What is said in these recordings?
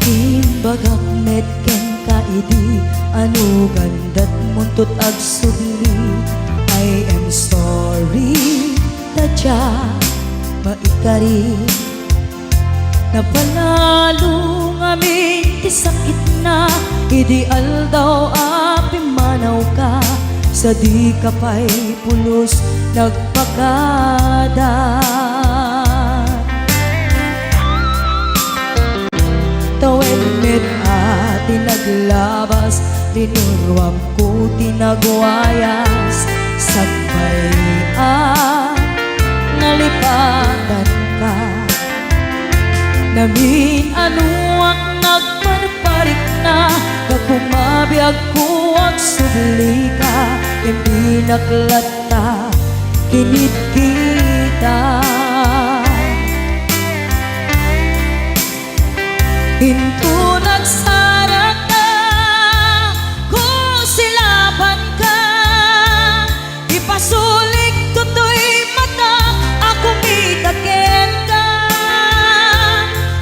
Timbagak metken ka idi anu gandat muntut ag subli. I am sorry tadya maikari napanalo ngamin ti sakit na ideal daw api manaw ka sa di kapay pulos nagpakada. Tawen met ati naglabas tinuruam ko tinagwayas sagbayan nalipatan ka namin ano ang nagparparik na kakumabiyag ko ang subli ka hindi naklata kinit kita. Hinto nagsara ka, kusilapan ka, ipasulik tutoy mata, ako mitaken ka.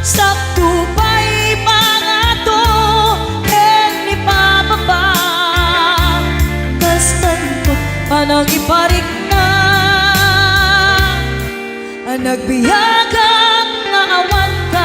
Sakto pa'y pangato, en ipababa, kas tantot panang iparik na, ang nagbiyagang nga awan ka.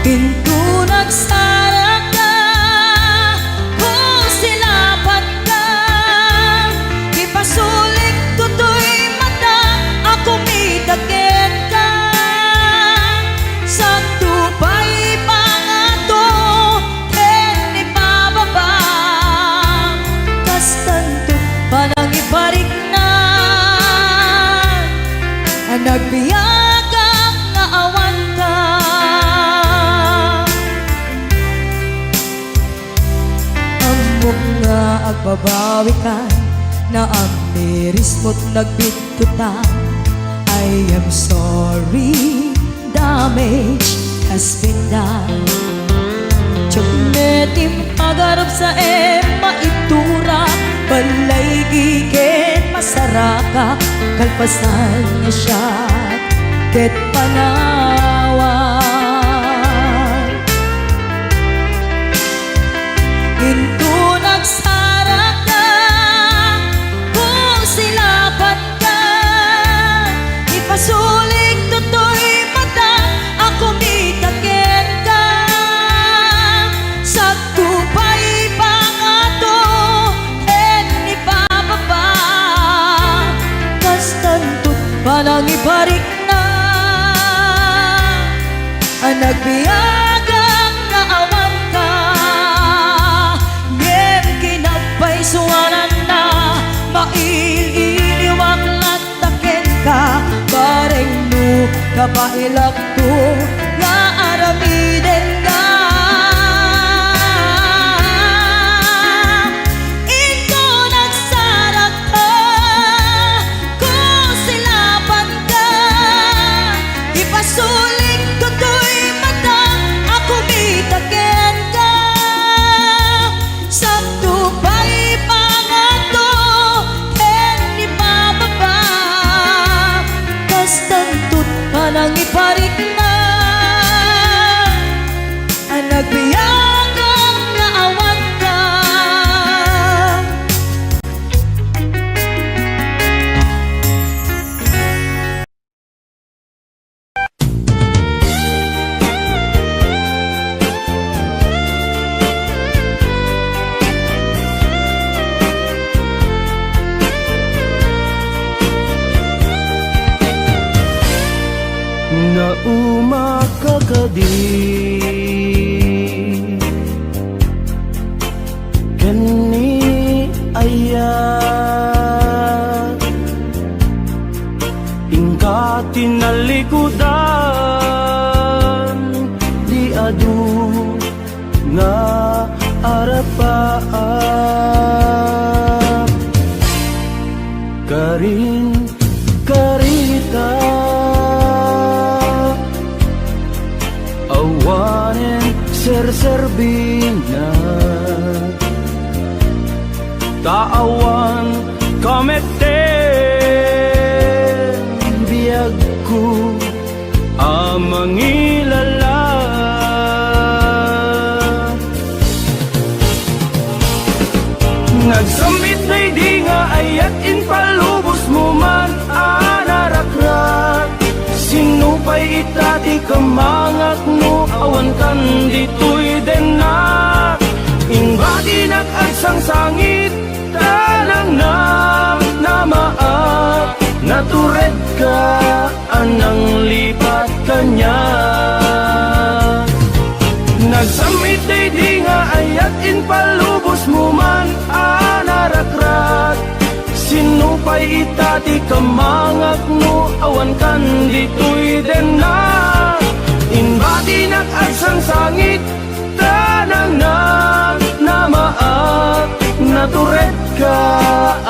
Pinto nagsara ka, kusilapan ka, ipasulik tutoy mata, ako mitaken ka. Sakto pa'y pangato, en ipababa, kas tanto panang iparik na, ang nagbiyagang nga awan ka. Nga agbabawi ka na ang miris mo't nagbitutan. I am sorry, damage has been done. Tiyagnetim agarap sa maitura, balay gigit masaraka, kalpasan niya siya ket panawan. Hinto nagsara ka, kusilapan ka, ipasulik tutoy mata, ako mitaken ka. Sakto pa'y pangato, en ipababa, kas tantot panang iparik na, ang nagbiyagang nga awan ka. Suwanan na maililiwag lataken ka, bareng no kapailak to nga aramiden ka. Ito nagsara ka, kusilapan ka, ipasulik tutoy mata, ako mitaken ka. Sakto pa'y pangato, en ipababa, kas tantot panang iparik na, ang nagbiyagang nga awan ka. Na umakagadi kani ayat tinalikudan, di adu nga arapaan. Karin karita awanen serserbina, taawan kameten biagku amangilala. Nagsambit na'y di nga ayat in palubos mo man anarakrat. Sinupay itati kamangak mo awan kan dito'y denak. Inbati nag-agsang sangit tanang namaat. Natured ka anang lipat kanya. Nagsamit ay di nga ayat in palubos mo man anarakrat. Sinupay itati kamangak mo awan kan dito'y denak. Inbati nag-agsang sangit tanang namaat. Natured ka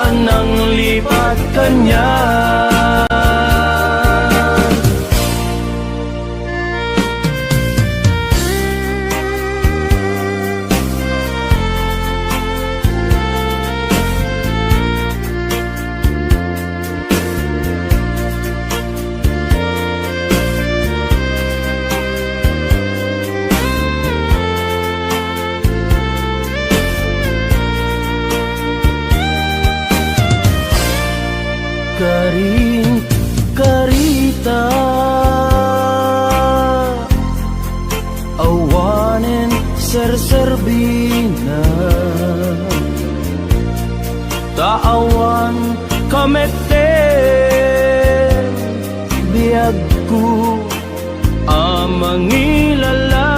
anang lipat kanya. Karin karita awanen serserbina, taawan kameten biagku amangilala.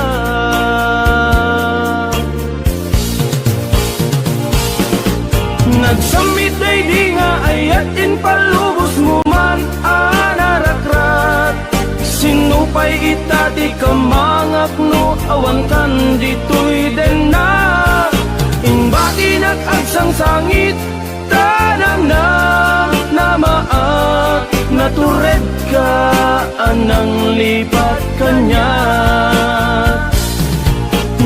Nagsamit ay di nga ayat in palubos mo man anarakrat. Sinupay itati kamangak no awan kan dito'y denak. Inbati nag-agsang sangit tanang namaat. Natured ka anang lipat kanya.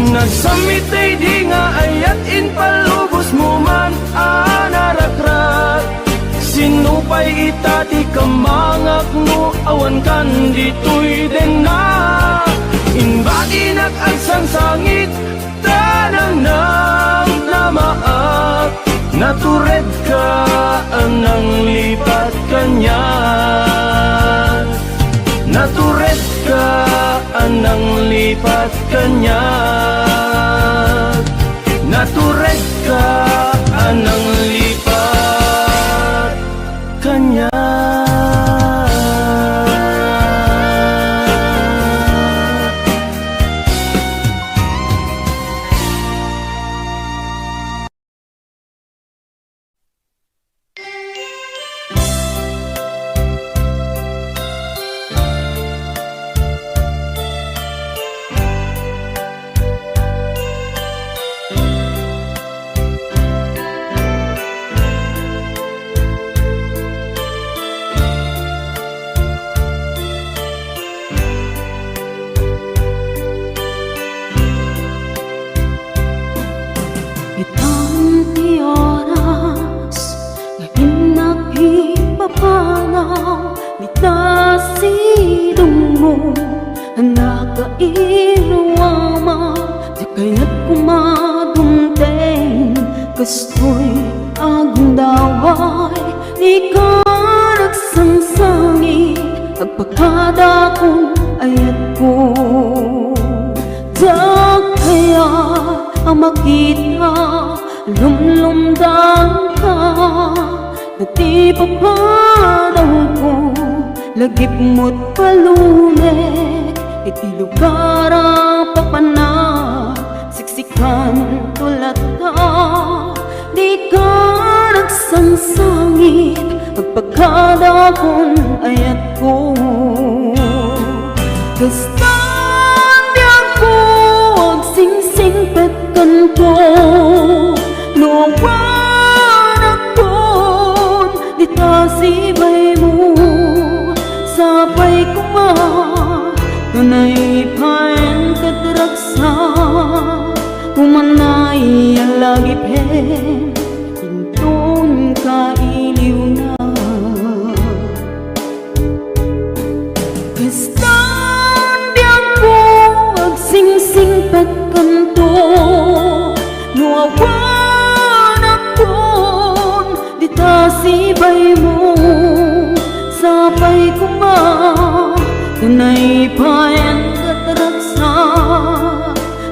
Nagsamit ay di nga ayat in palubos mo man anarakrat. Sinupay itati kamangak mo awan kan dito'y denak. Inbati nag-agsang sangit tanang namaat. Natured ka anang lipat kanya. Natured ka anang lipat kanya. Natured ka anang lipat kanya. Itang oras ngayon nagipapanaw nita sidong mo nakairwama di kaya't kumadumteng kastoy agundaway di ka nagsangsangit agpagkada kong ayat ko da kaya ang makita lumlumdang ka na di papadaw ko lagip mo't palunek iti lugar ang papanag siksikan tulad ka di ka nagsangsangit pagpagkada kong ayat ko sibay mo sapay kuma kanay paen kadraksa kumanay alagi pen intun ka iliw na kastan biang ko agsingsing pagkanto nuawan akon dita sibay mo sapay kuma kanay paen katraksa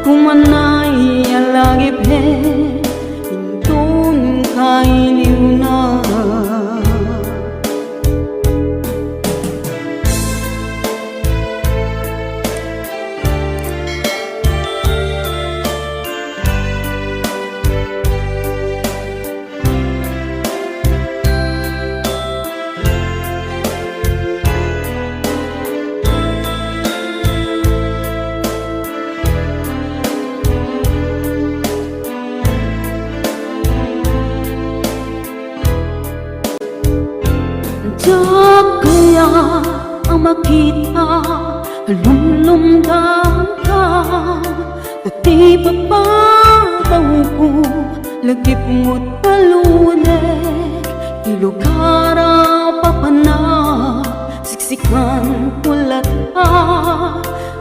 kumanay alagi pen intun kailiw na kaya ang makita halumlumdam ka dati papataw ko lagip mo't palunek ilugara papana siksikan kulat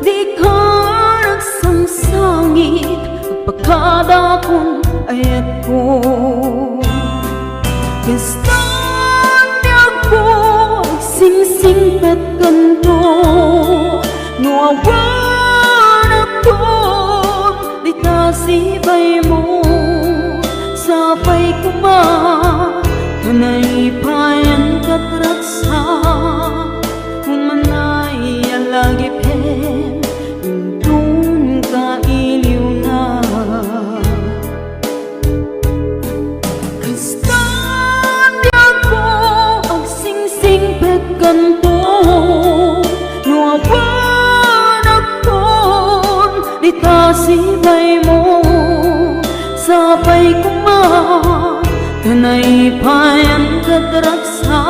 di ka nagsangsangit pagkada kong ayat ko sing pet kanto nuawan akon dita sibay mo sapay kuma kanay payan katraksa kumanay alagi pen intun ka iliw na kanto nuawan akon dita sibay mo sapay kuma kanay payan katraksa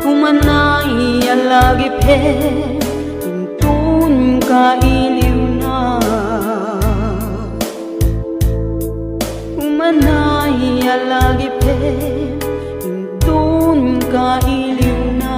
kumanay alagi pen intun ka iliw na kumanay alagi pen intun ka iliw na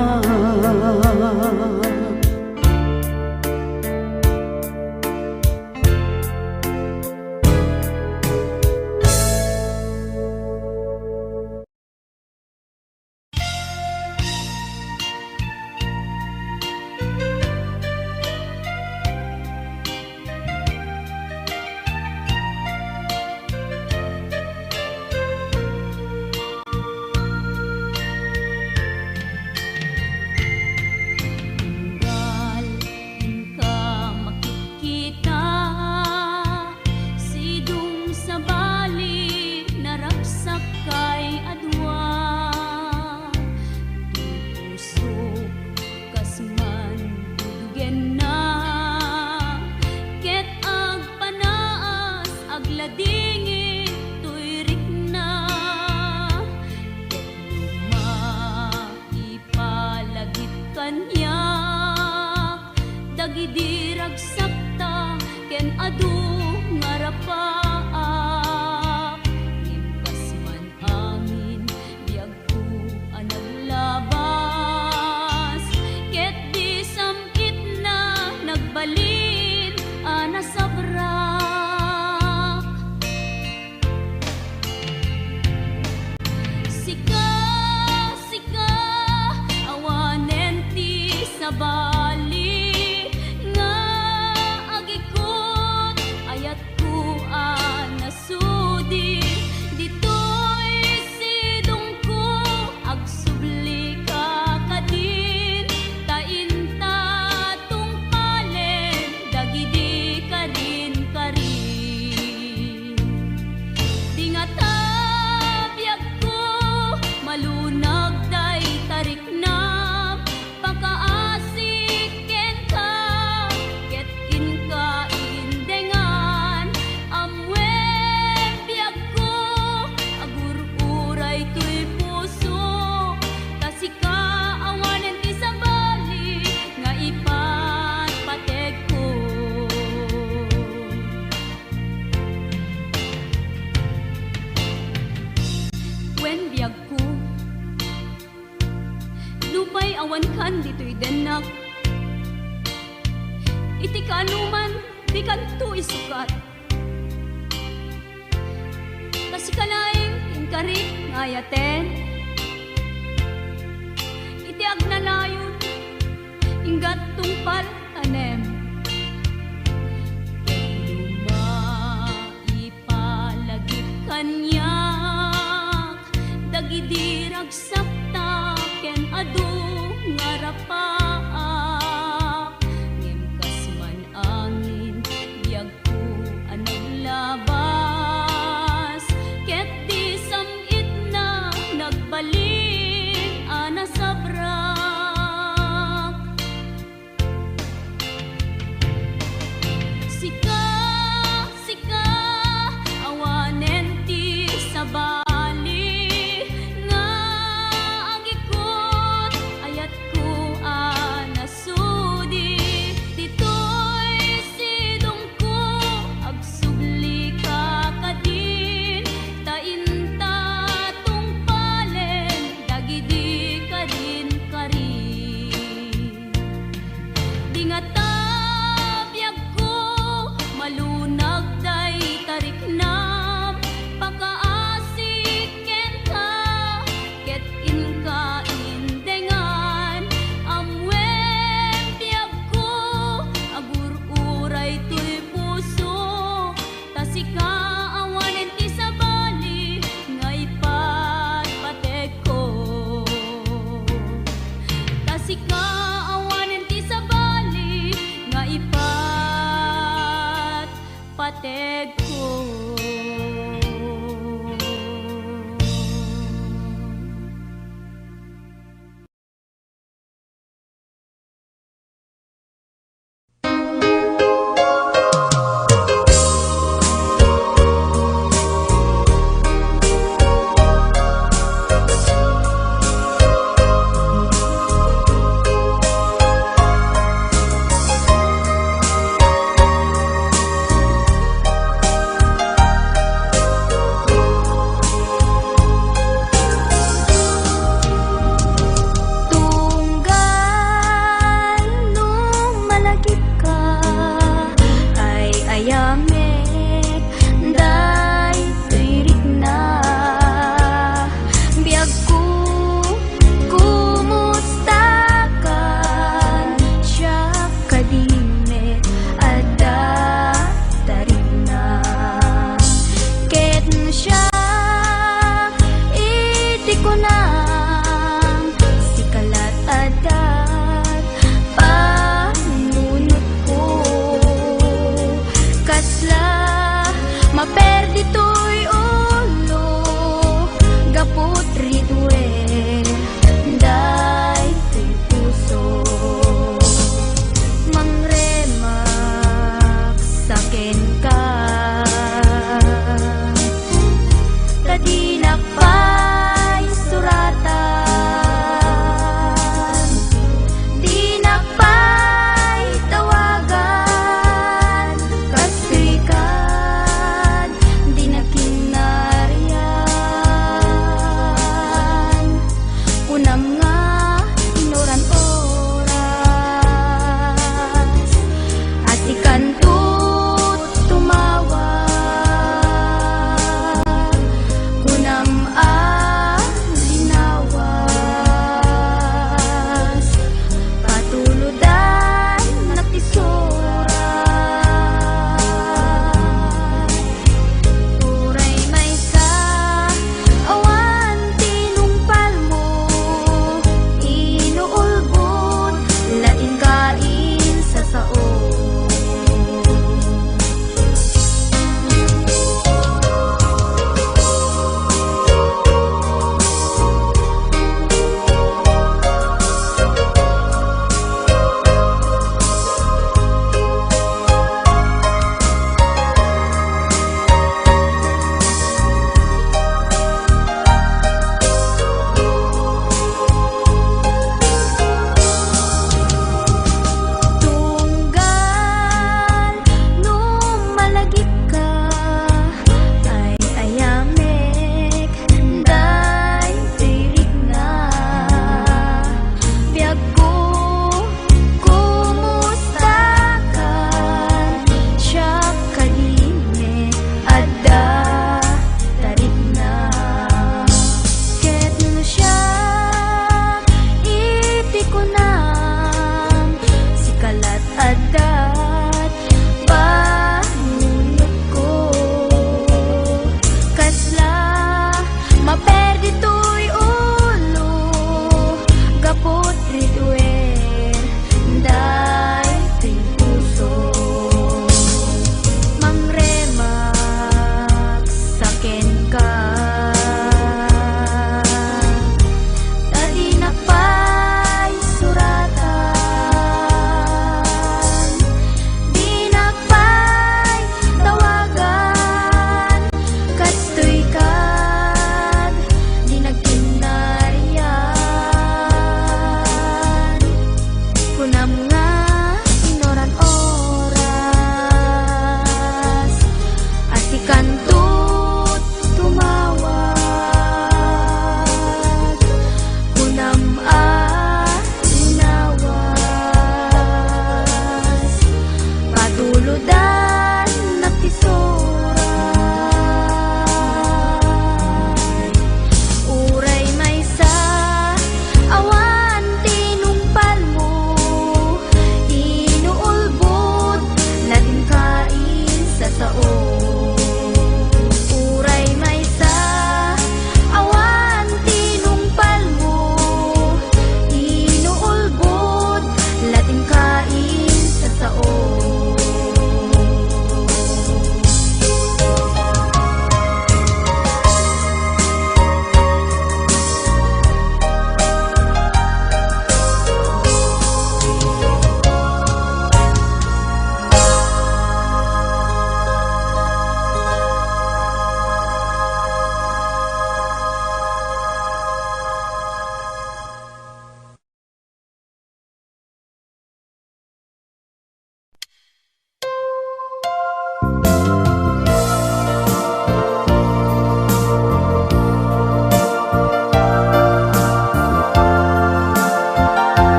dagidirag sakta ken adu ngarapaak imkas man angin biag ko anaglabas ket di samit na nagbalin ana sabrak sika awanen ti pa'y awan kan dito'y denak. Iti kaanuman, di kanto isukat. Kasi kalaing inkarit ngayaten. Iti agnalayon, inggat tungpal tanem. Lumaipalagip kanyak, dagidirag saptaken adu ngarapaak. Ngimkas man angin, biyag ko anong labas. Ket di samit na nagbalin ana sabrak. Sika, sika, awanen ti sabali nga agikot ayat ko anasudi. Dito'y sidong ko agsubli ka kadin. Tainta tungpalen dagidi kadin karin. Di nga tabiyag ko malunag day tariknam. Pakaasiken ka ket inka indengan. Amwen biyag ko agur-uray to'y puso. Tasika awanen ti sabali nga ipatpatek ko. Tasika awanen ti sabali nga ipatpatek ko.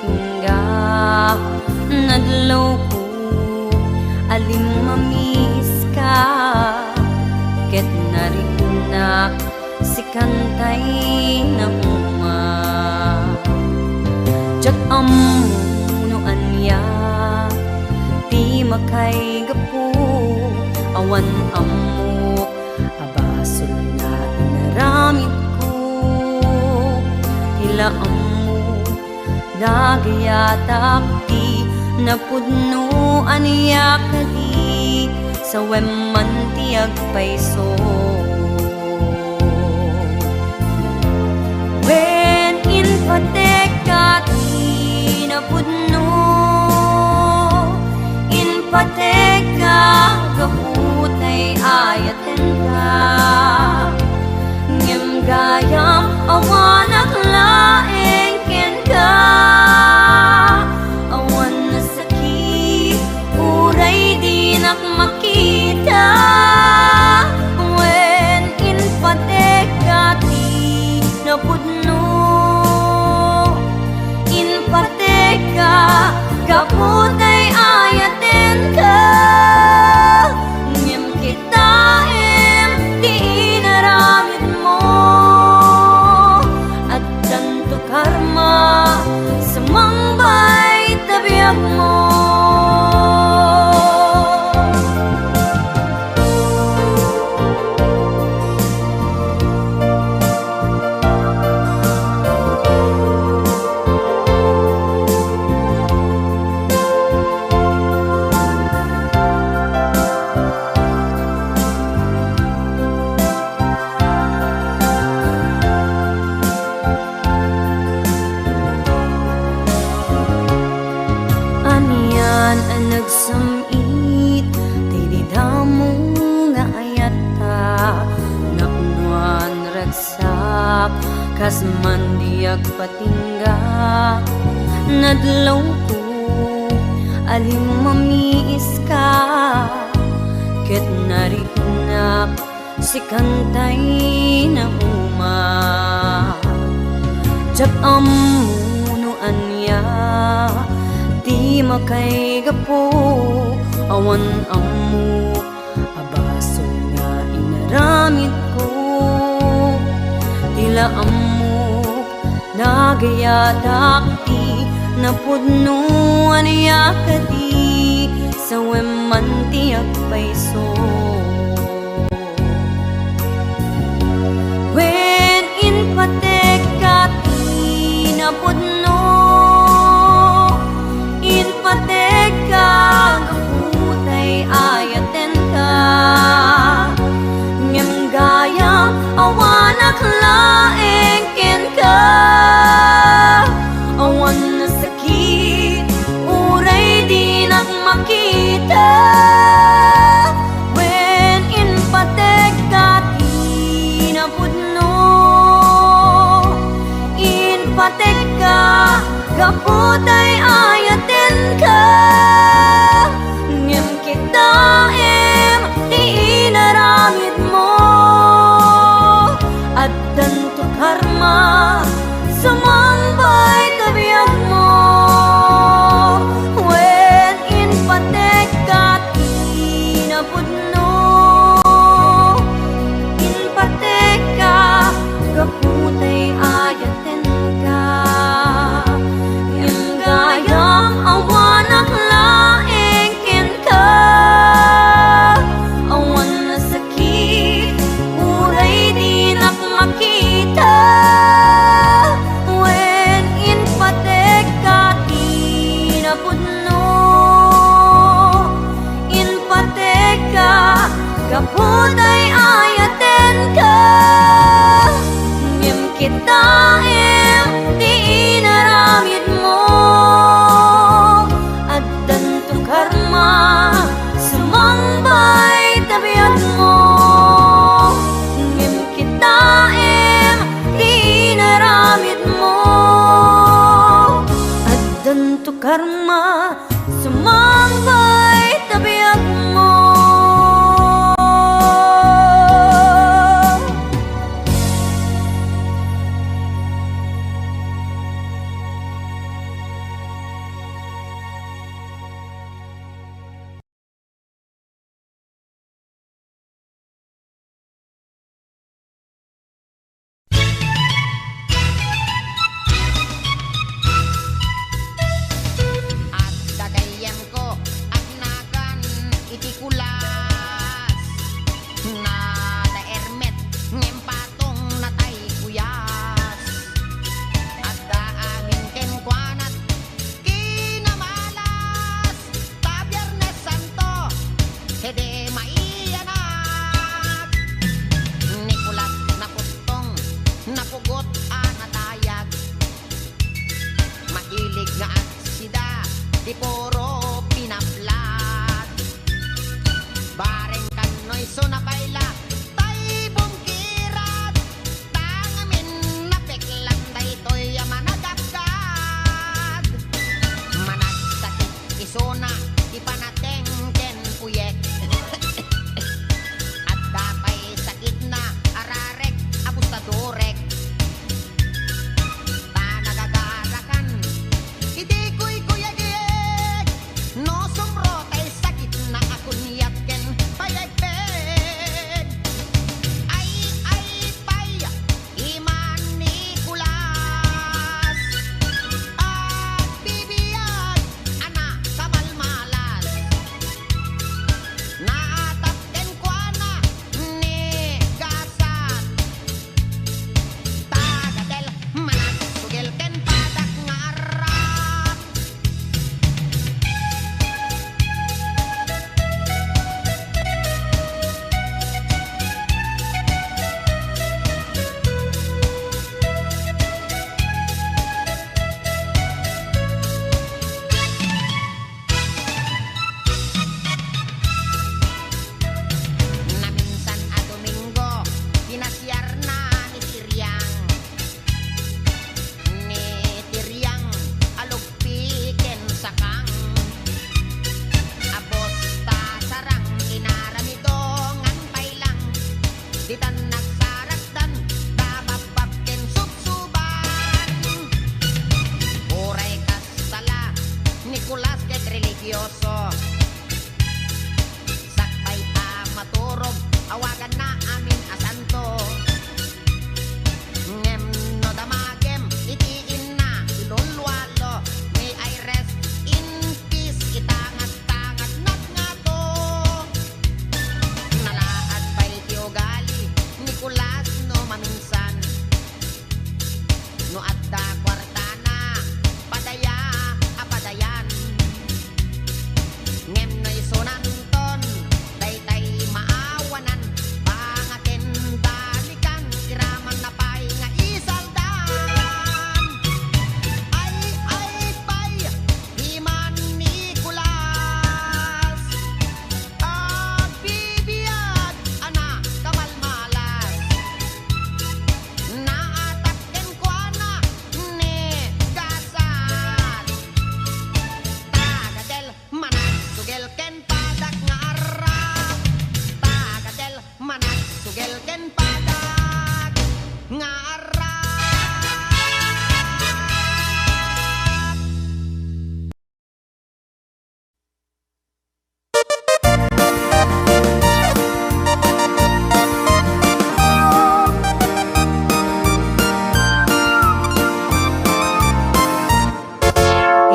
patingga nadlaw ko alim mamiis ka ket narinak si kantay na uma jak amuno anya ti makay gapu awan amok abasol na inaramid ko tila amok nagayatak ti napudno aniya kadi sa wemman ti agpayso when in pateka ti napudno in pateka gaputay ayaten ka ngem gayam awanak laeng ken ka awan na sakit uray di nak makita when in pateka ti napudno in pateka kaputay ayaten ka ngem kita di inaramid mo at tanto karma sa mangbay tabiyag mo anian ang nagsamit tay di damo nga ayata nakunuan ragsak kas mandiag patingga nadlaw ko alim mamiis ka ket narinak si kantay na uma jak amuno anya di makay gapo awan amok abasol nga inaramid ko tila amok nagayatak ti napudno aniya kadi sa wemman ti agpayso when in pateka ti napudno in pateka gaputay ayaten ka ngem gaya awanak laeng ken ka awan na sakit uray di nak makita when in pateka ti napudno in pateka gaputay ayaten ka ngem kita di inaramid mo at tanto karma sumangbay tabiyag mo when in pateka ti napudno in pateka gaputay ayaten ka ngem gayam awanak laeng ken ka awan na sakit uray di nak makita when in pateka ti napudno in pateka kaputay ayaten ka ngem kita di inaramid mo at tanto karma sumangbay tabiyag mo ngem kita di inaramid mo at tanto karma sumangbay tabiyag mo di puro pinaplat. Bareng kano'y sunabayla, tay bungkirat, tangamin na peklat, tay to'y managagad. Managsakit isuna, di panatengken uyek. At dapay sakit na ararek, abustadorek. Tanagagarakan, hindi ko'y kuyagig. No sumro tay sakit na akunyatken payagpeg. Ay, pay, iman Nicolas. At bibiyag, anak kamalmalas. Naatapken kwa na ni gasat. Tagadel, manas, sugil ken padak nga arap. Na minsan a Domingo, pinasyar na ni Tiryang. Ni Tiryang, alugpiken sakang. Abos ta sarang, inaramidongan pailang. Ditan nagsaragdan, tabababken subsuban. Uray kastala, Nicolas ket religyoso. Sakbay ta maturog, awagan na amin asanto. Ngem no damagem, itiin na ilulwalo. May I rest in peace, itangat-tangat nat nga to. Nalaad pa'y tiyogali, Nicolas no maminsan. No adda kwartana, padaya apadayan. Ngem no'y sunanton, daytay maawanan. Pangaken dalikan, iraman na pa'y nga isaldan. Ay, pay, iman Nicolas. At bibiyag, anak kamalmalas. Naatakken kwa na ni gasat. Tagadel, manas, sugel ken padak nga arap. Tagadel, manas, sugel ken padak nga arap.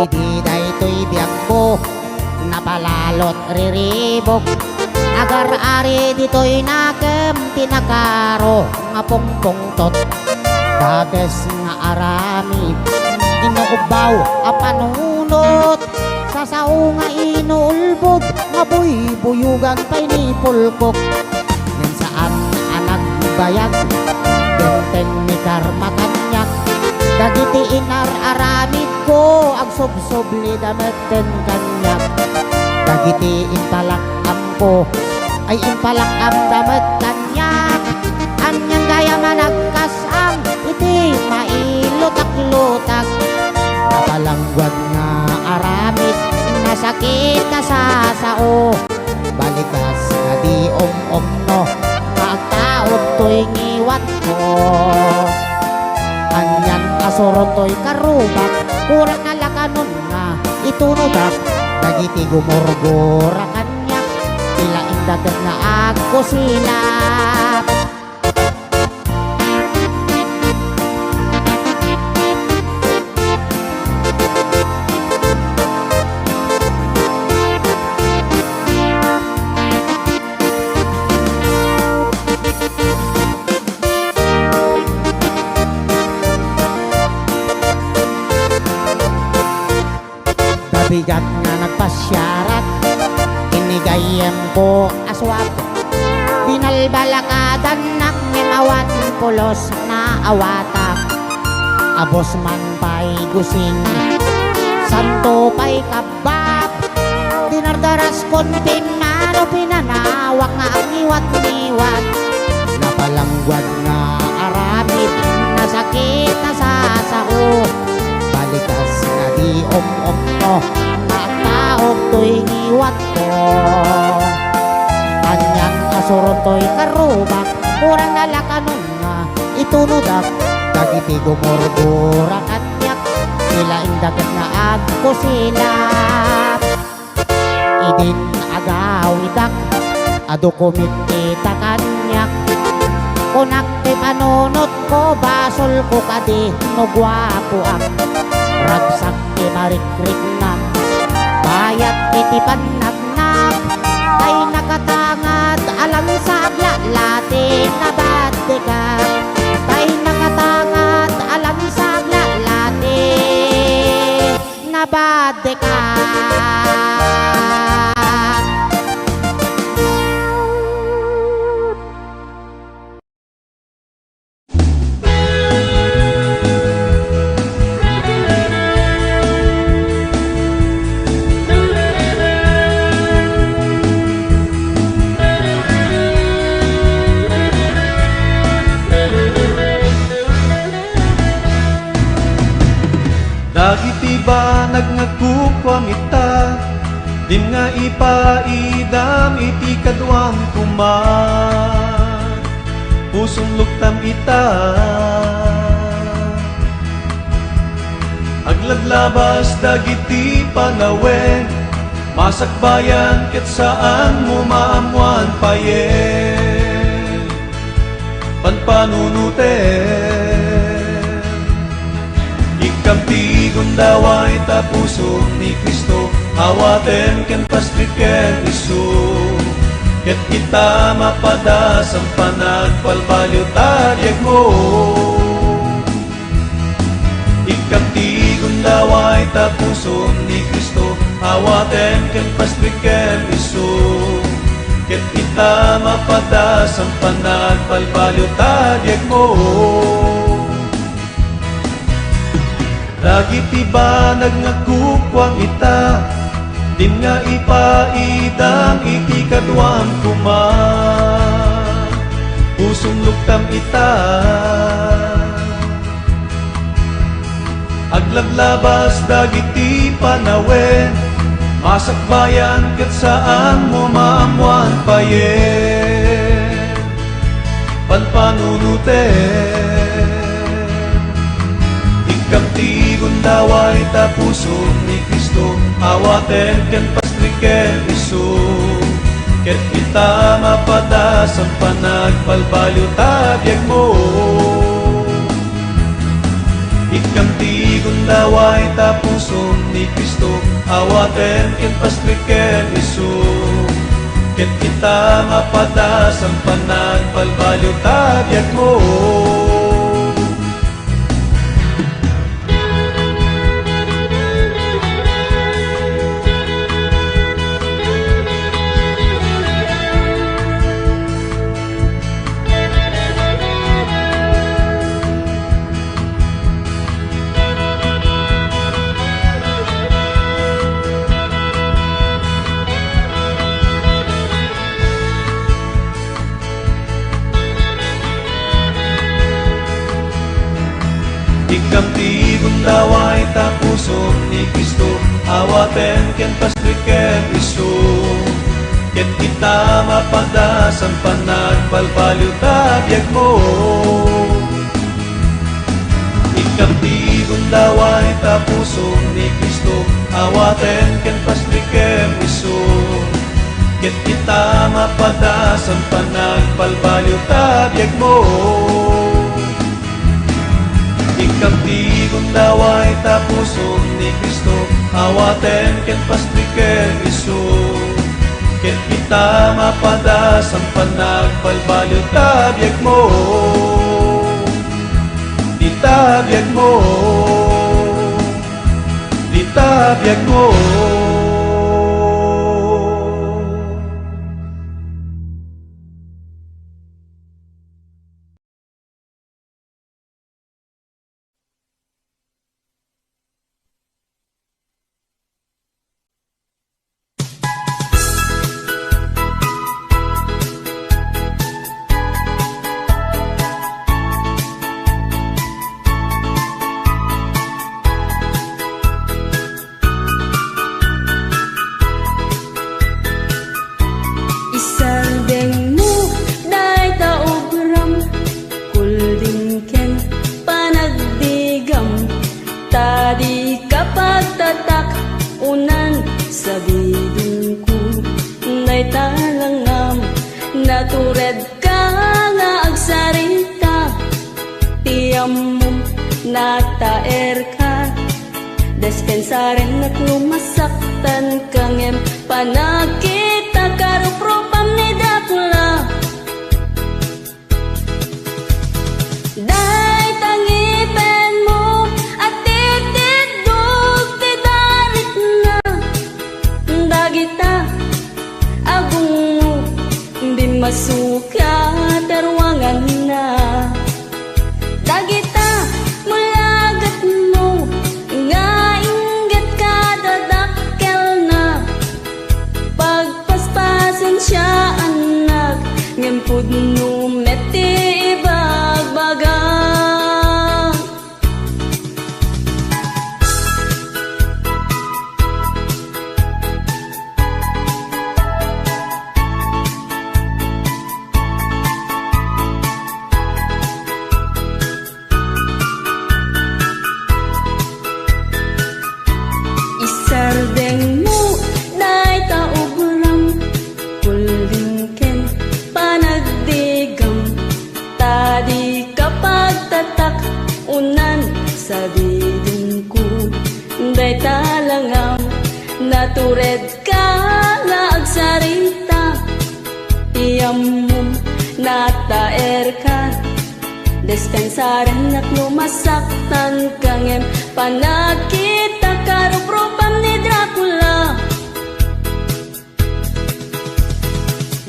Idi daytoy biyagbo, napalalot riribok. Agar ari dito'y nakem tinakaro nga pungpungtot. Dages nga arami, inuubaw a panunot. Sasaw nga inuulbod, nga buy-buyugan pa'y ni pulkok. Yan saan anag bayag, benteng ni karmakanyak. Dagiti inar aramid ko, ag subsubli dametten kanyak. Dagiti impalak ko, ay impalak am damet kanyak. Anyang gaya managkasang, iti mailutak-lutak. Napalangguad nga aramid, nasakit na sa sao. Balikas nga di om-om-no, magtaod to'y ngiwat ko. Anyan asoro to'y karubak, kurang nga lakanon nga itunudak. Dagiti gumurgura kanyak, tila indagan nga agko silap. Bigat nga nagpasyarat, inigayem ko aswap. Binalbalakadan nak ngimawan pulos na awatak. Abos man pa'y gusing, santo pa'y kabab dinardaras kon pinano pinanawak nga ang iwat-iwat napalangwad nga aramid nasakit na sasaho balikas nga di om-om no nga ang taog to'y ngiwat ko anyang asuron to'y karubak kurang nalakanon nga itunudak dagiti gumurgura kanyak sila indagat nga agko sila idin agawidak adu kumikita kanyak kunak ti panunot ko basol ko kadi no gwapo ak ragsak ti marikrik na bayat iti panagnak ay nakatangad alam sa aglalati na bate ka ay nakatangad alam sa aglalati na bate ka Dagiti ba nagngagkukwam ita Dim nga ipaidam iti kadwang kuma Pusong luktam ita Agladlabas dagiti panawen Masakbayan ket saan mo maamuan payen Panpanunuten Ikamti gundaway tapuso ni Kristo Awaten ken pastriken isu Ket kita mapadas ang panagpalbalyo tadyag mo Ikamti gundaway tapuso ni Kristo Awaten ken pastriken isu Ket kita mapadas ang panagpalbalyo tadyag mo Dagiti ba nagngagkukwang ita Dim nga ipaidam iti kadwang kuma Pusong luktam ita Aglaglabas dagiti panawen Masakbayan ket saan mo maamuan payen Panpanunuten Ikamti gundaway tapuso ni Kristo Awaten ken pastriken isu Ket kita mapadas ang panagpalbalyo tabyag mo Ikamti gundaway tapuso ni Kristo Awaten ken pastriken isu Ket kita mapadas ang panagpalbalyo tabyag mo Ikamti gundaway tapuso ni Kristo Awaten ken pastriken isu Ket kita mapadas ang panagpalbalyo tabyag mo Ikamti gundaway tapuso ni Kristo Awaten ken pastriken isu Ket kita mapadas ang panagpalbalyo tabyag mo Ikamti gundaway tapuso ni Kristo Awaten ken pastriken isu Ket kita mapadas ang panagpalbalyo tabyag mo Di tabyag mo Di tabyag mo tatak unan sa bidong ko nay talangam natured ka nga agsarita tiyam mo nataer ka despensaren at lumasaktan kangem panakita karupropam ni dakula day tangipen mo at titidog tidarit na dagita agung mo di masuka terwangan na dagita mulagat mo nga inggit ka dadakkel na pagpaspasin siya anak ngempud no meti ibagbaga isardeng mo day taubrang kulingken panagdigam tadi kapag tatak unan sa bidong ko day talangam natured ka nga agsarita tiyam mo nataer ka despensaren at lumasaktan kangem panakita karupropam ni Dracula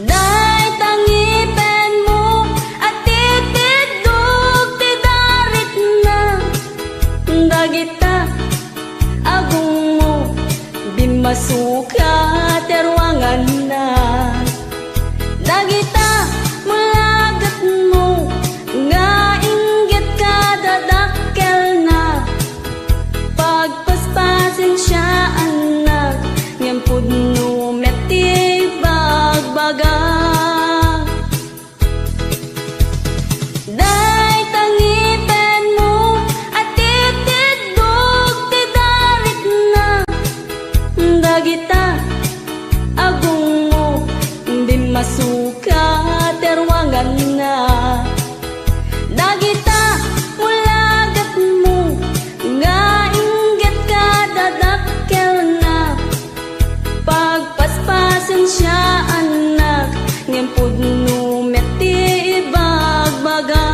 day tangipen mo at titidog tidarit na dagita agung mo bimasuka terwangan na dagita mulagat mo nga inggit ka dadakkel na pagpaspasin siya anak ngempud no meti bagbaga day tangipen mo at titidog tidarit na dagita agung mo di masuka terwangan na dagita mulagat mo nga inggit ka dadakkel na pagpaspasin siya anak ngempud no meti ibagbaga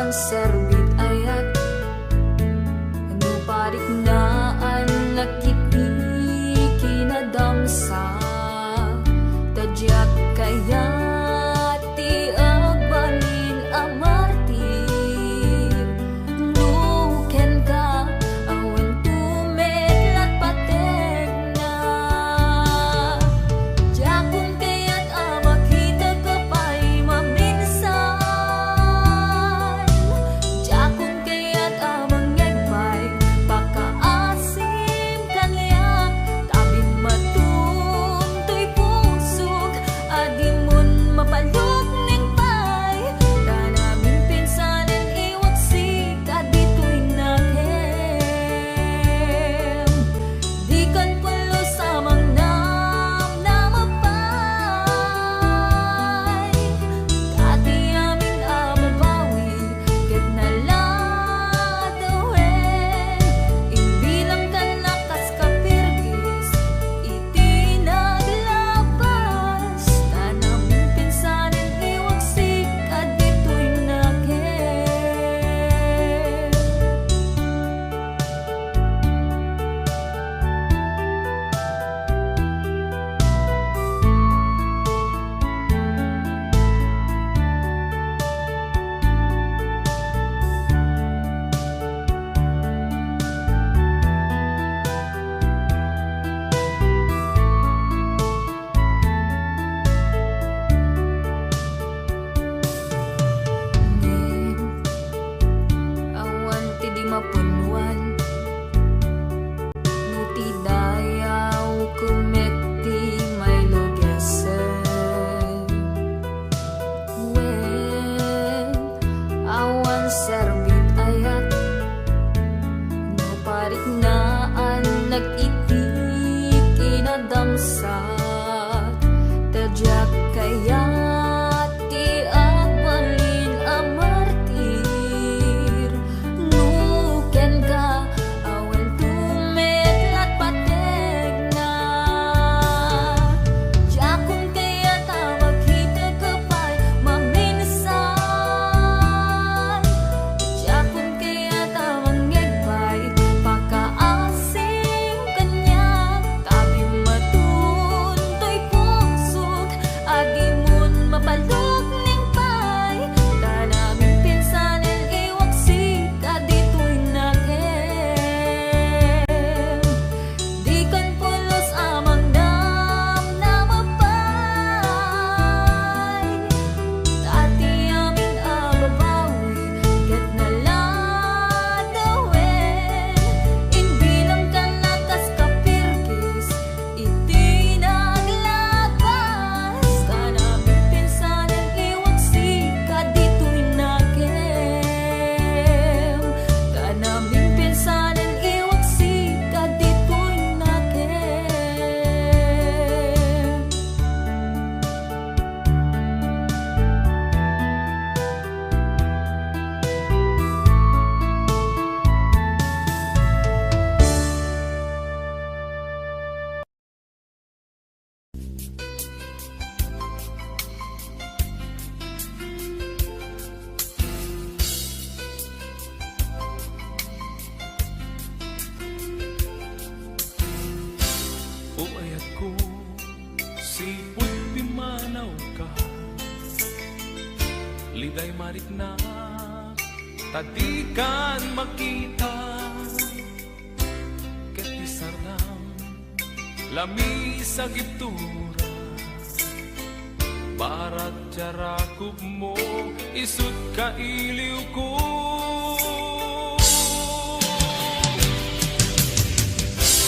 serbit ayat anu parik naan nakiti kinadamsa tajak kayat ti agbalin amartir nuken ka awan tumet lat patek damsat tadyak kayat ti agbalin a martir nuken ka awen tumetlat pateg na jakun kaya tawag hita kapay maminsan jakun kaya tawag ngegpay pakaasing kanya tabi matuntoy pusog agimun mapalok ning pay tanaming pinsanen iwag sika dito'y nakem di kan pulos amang dam na mapay dati aming ababawi ket naladawen inbilang ka nakas kapirkis iti naglabas kanaming pinsanen iwag sika dito'y nakem kanaming pinsanen iwag sika dito'y nakem. O ayat ko, sipot pimanaw ka, liday marikna, tadikan makita, ket isarnam, lami sa giptura, barat jarakub mo, isut ka iliw ko.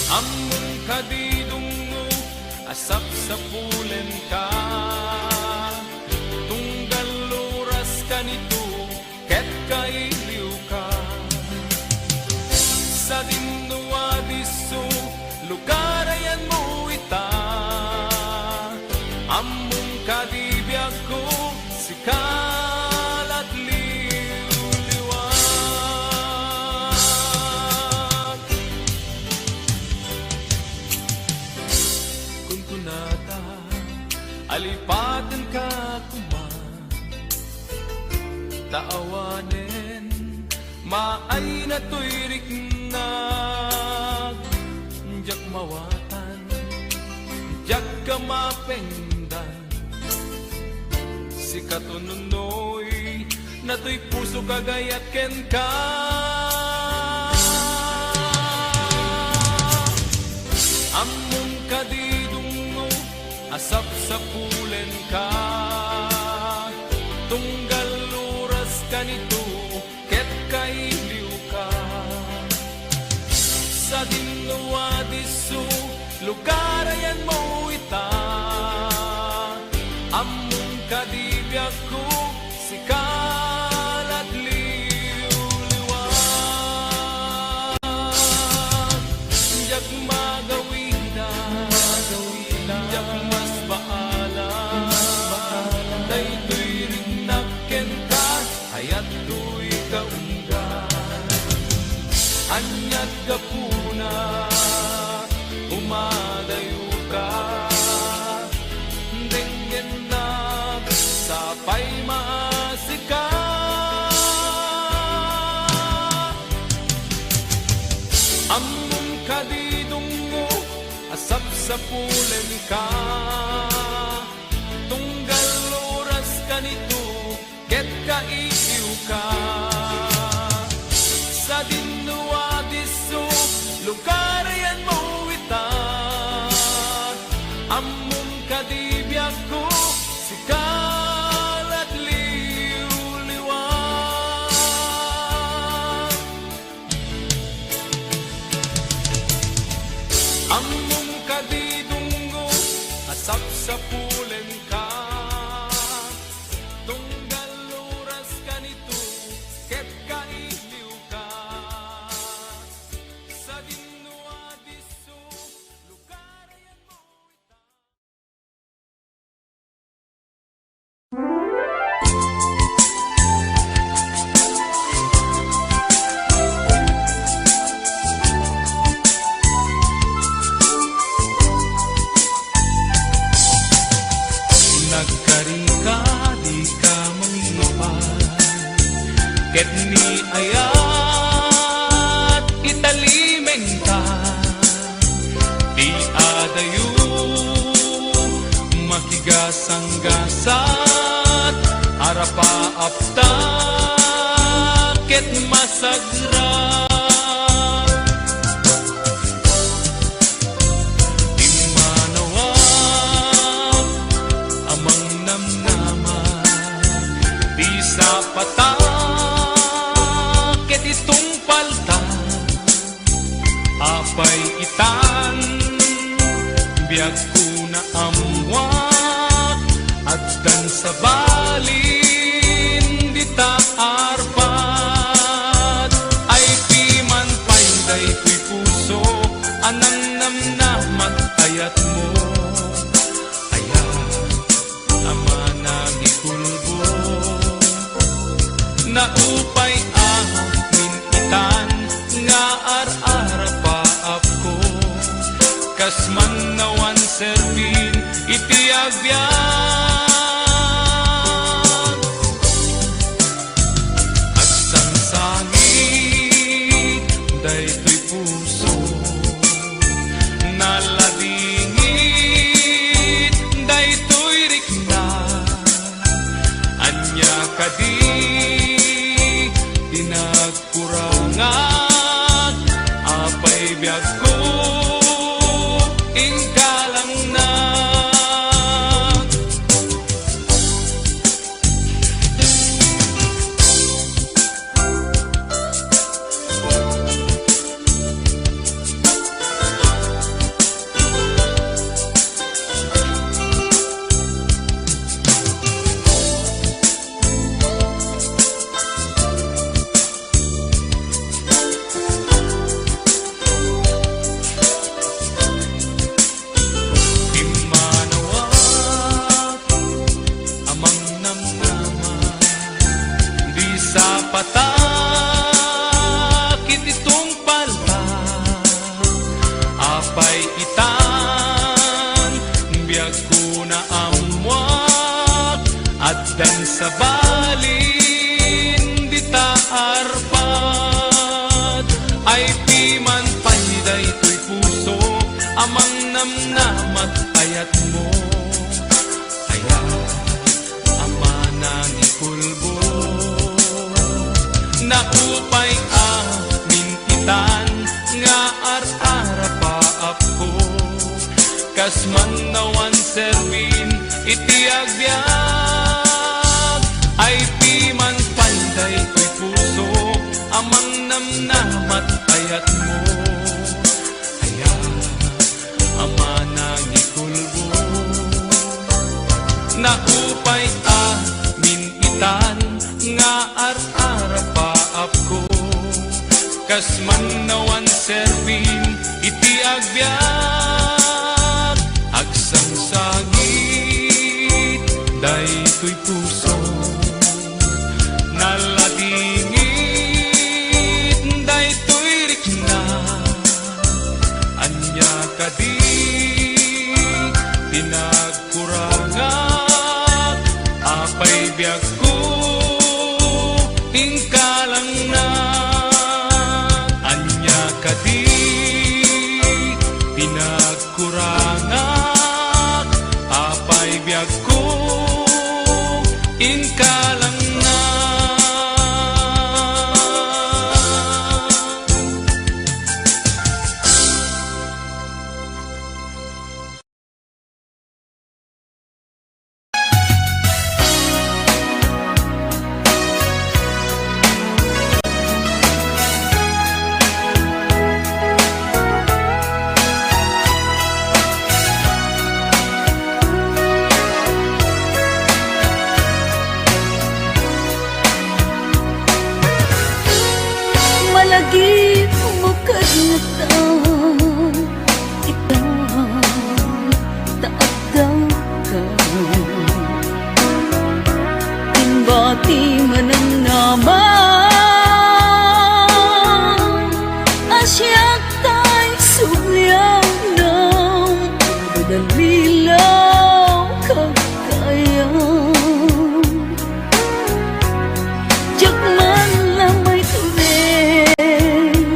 Among kadidungo, asap sa pulen ka, tunggal luras ka nito, ket kailiw ka. Sa dinwa diso, lugar ayan mo ita, among kadibiyag ko, sikal at liwliwag. Kunkunata, alipatan ka kuman, taawanen, maay na to'y riknag, jak mawatan, jak ka mapengdan, si katununoy, na to'y puso kagayat ken ka. Among kadidungo, asap sa pulen ka, tunggal luras ka nito, ket kailiw ka. Sa dinwa diso, lugar ayan mo ita, among kadibiyag ko, sikal at liwliwag. Jak magawida, jak mas baala, daytoy rinnaken ka, hayat to'y kaunggan. Anyat gapuna, umadayo ka, denggen na sapay maasika. Among kadidungo, asap sa pulen ka, tunggal oras ka nito, ket kailiw ka. Sa dinwa diso, lugar ayan mo ita, among kadibiyag ko, sikal at liwliwag. Among kadidungo, asap sa pulen ka, tunggal oras ka nito, ket kailiw ka. Sa dinwa diso padayo mahigasang gasat arapa apta ket masagra Imanawag amang namnama di sa pata ket itong palta apay itan biag ko na amwat at dan sa balin di taarpat ay piman payday ko'y puso anang namnamat ayat mo ayat ama nang ikulbo na upay amin itan nga ar-arapaap ko kas man nawan servin iti agbyag at sangsangit daytoy puso naladingit daytoy rikna anya kadi dinagkurangat apay biag ko ingkalang na Imanawag amang namnama di sa patak itong palta apay itan biag ko na amwak at dan sa balin di taarpat ay piman payday to'y puso amang namnamat ayat mo ayat ama nang ikulbo na upay amin itan nga ar-arapaap ko kas man nawan servin iti agbyag ay piman panday ko'y puso amang namnamat ayat mo ayat ama nang ikulbo na upay amin itan nga ar-arapaap ko kas man nawan servin iti agbyag agsangsangit daytoy puso naladingit daytoy rikna anya kadi dinagkurangat apay biag ko ingkalang na anya kadi dinagkurangat apay biag ko ingkalang na Malagi umukad na ikaw taagdaw ka Timbati man ang naman Asyak tayo sugyaw ng madalilaw kagkaya Jakman lang may tuwing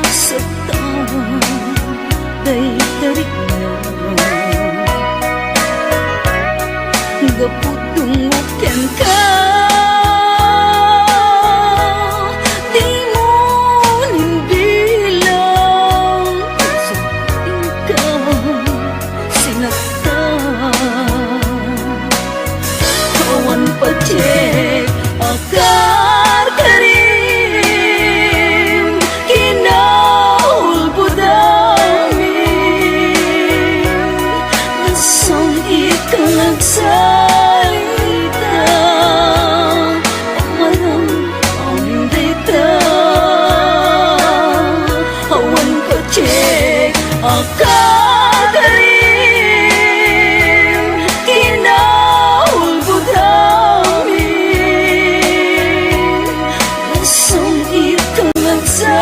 sa tawa Day tarik na Gaputungukan ka, di mo nimbilang sa ikaw sinaktan. Kawan pacek akar karim, kinaulbud amin, nasang ikang nagsalita, pamarang aming data. Kawan pacek akar karim, kinaulbud amin, nasang ikang nagsalita,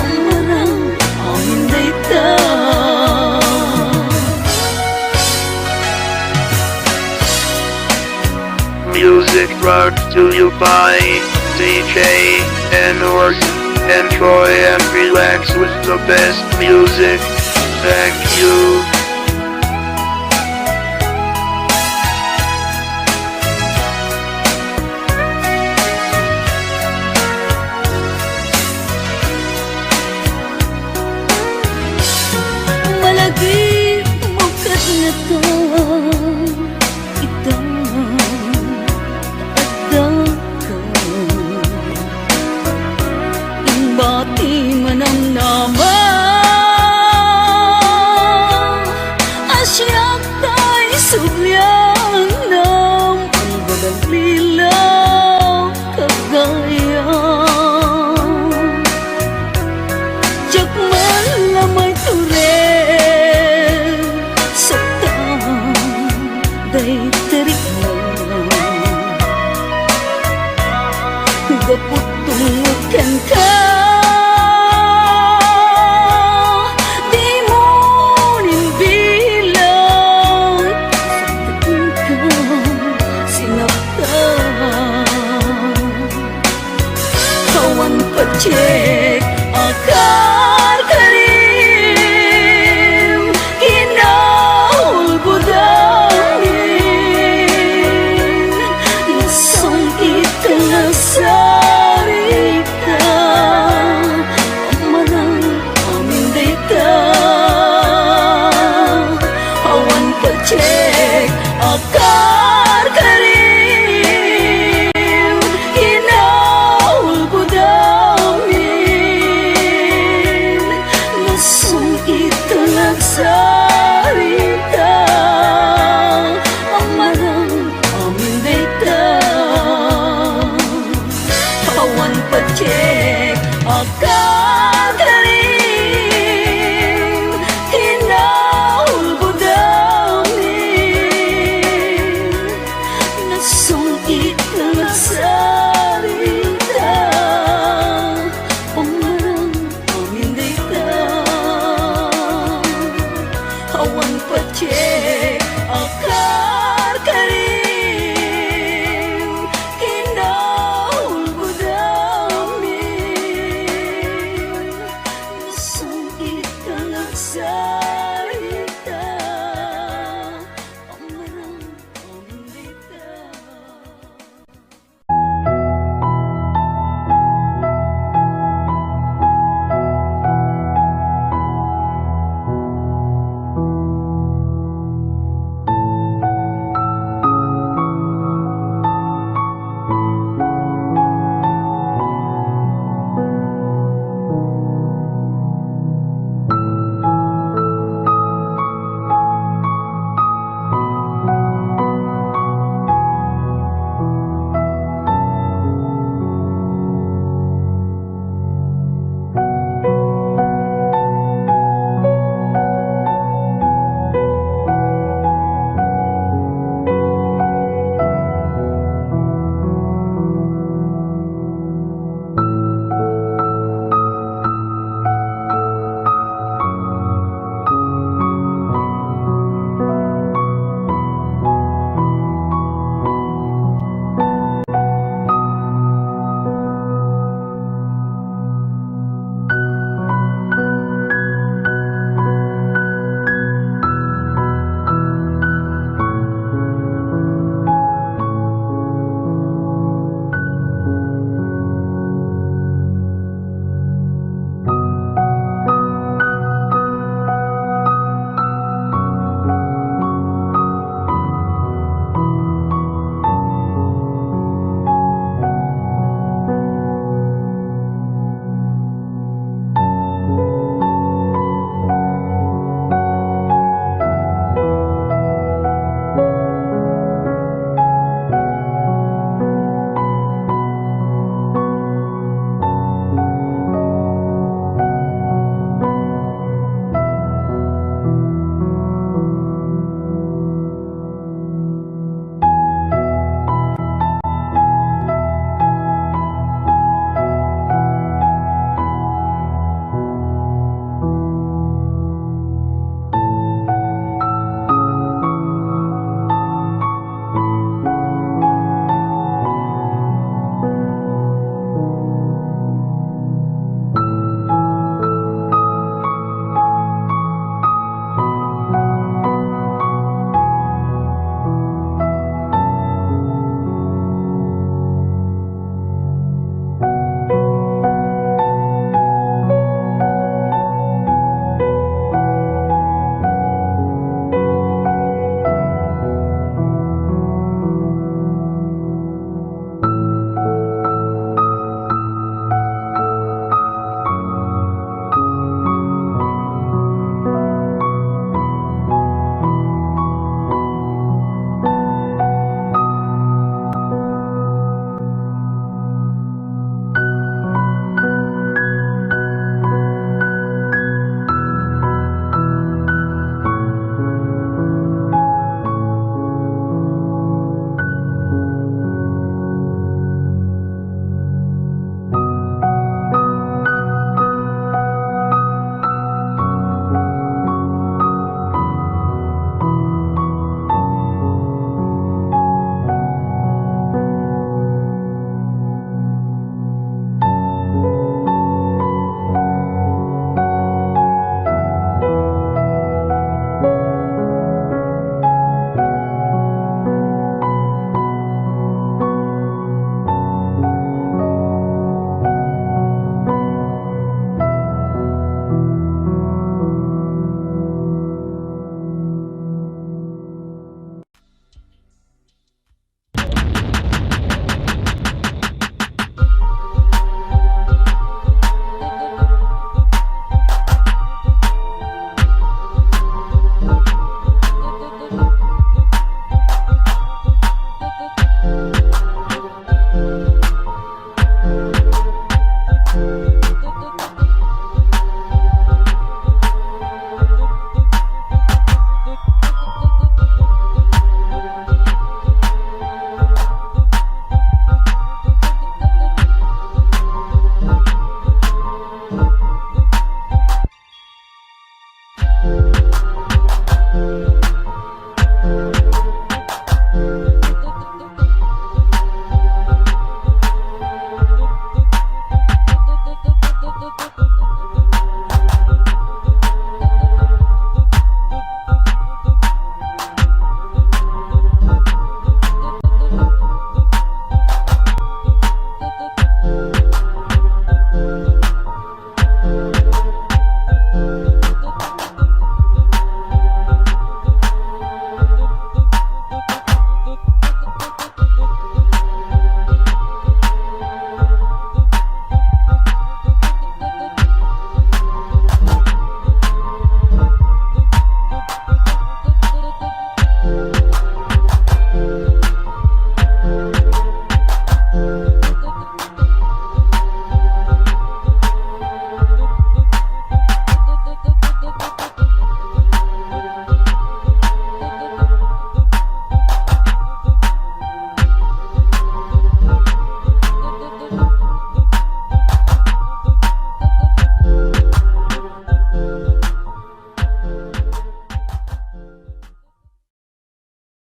pamarang aming data. Music brought to you by DJ Enors. Enjoy and relax with the best music. Thank you. Malagi mo kadnata, ito adang ka. Imbati manang nama, asyak tay subyang nam, ang bagang lilaw kagaya. Jak malamay turen sakta day terik na gaputungukan ka, di mo nimbilang sa ikaw sinaktan. Kawan pacek akar karim, kinaulbud amin, nasang ikang nagsalita, pamarang aming data. Kawan pacek akar karim, kinaulbud amin, nasang ikang nagsalita, pamarang aming data. Kawan pacek akar karim, kinaulbud amin, nasang ikang nagsalita, pamarang aming data. Kawan pacek akar karim, kinaulbud amin, nasang ikang nagsalita.